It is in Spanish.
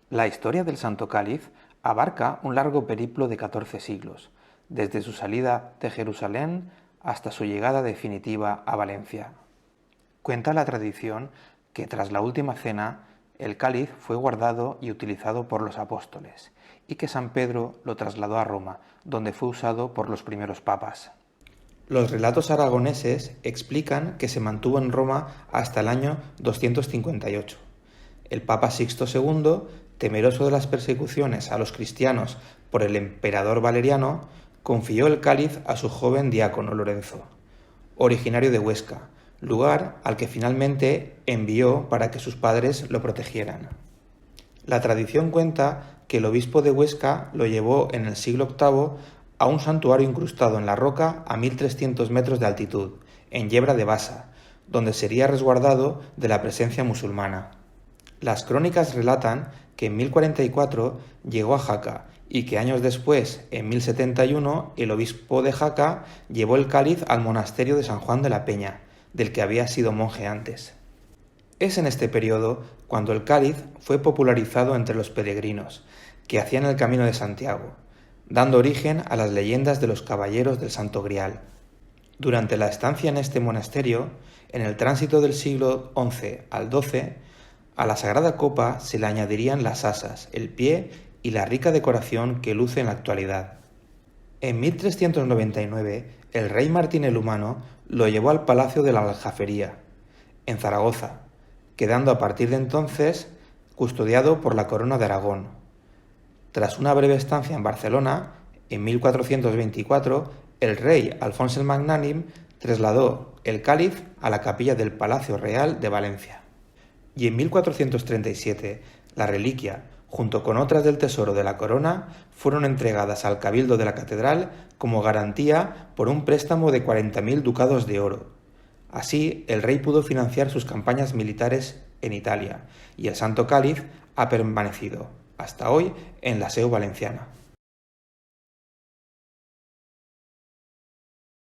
La historia del Santo Cáliz abarca un largo periplo de 14 siglos, desde su salida de Jerusalén hasta su llegada definitiva a Valencia. Cuenta la tradición que tras la última cena el cáliz fue guardado y utilizado por los apóstoles, y que San Pedro lo trasladó a Roma, donde fue usado por los primeros papas. Los relatos aragoneses explican que se mantuvo en Roma hasta el año 258. El Papa Sixto II, temeroso de las persecuciones a los cristianos por el emperador Valeriano, confió el cáliz a su joven diácono Lorenzo, originario de Huesca, lugar al que finalmente envió para que sus padres lo protegieran. La tradición cuenta que el obispo de Huesca lo llevó en el siglo VIII a un santuario incrustado en la roca a 1300 metros de altitud, en Yebra de Basa, donde sería resguardado de la presencia musulmana. Las crónicas relatan que en 1044 llegó a Jaca y que años después, en 1071, el obispo de Jaca llevó el cáliz al monasterio de San Juan de la Peña, del que había sido monje antes. Es en este periodo cuando el cáliz fue popularizado entre los peregrinos, que hacían el Camino de Santiago, dando origen a las leyendas de los caballeros del Santo Grial. Durante la estancia en este monasterio, en el tránsito del siglo XI al XII, a la sagrada copa se le añadirían las asas, el pie y la rica decoración que luce en la actualidad. En 1399, el rey Martín el Humano lo llevó al Palacio de la Aljafería, en Zaragoza, quedando a partir de entonces custodiado por la Corona de Aragón. Tras una breve estancia en Barcelona, en 1424, el rey Alfons el Magnánim trasladó el cáliz a la capilla del Palacio Real de Valencia. Y en 1437, la reliquia, junto con otras del tesoro de la corona, fueron entregadas al cabildo de la catedral como garantía por un préstamo de 40.000 ducados de oro. Así, el rey pudo financiar sus campañas militares en Italia, y el Santo Cáliz ha permanecido, hasta hoy, en la SEO valenciana.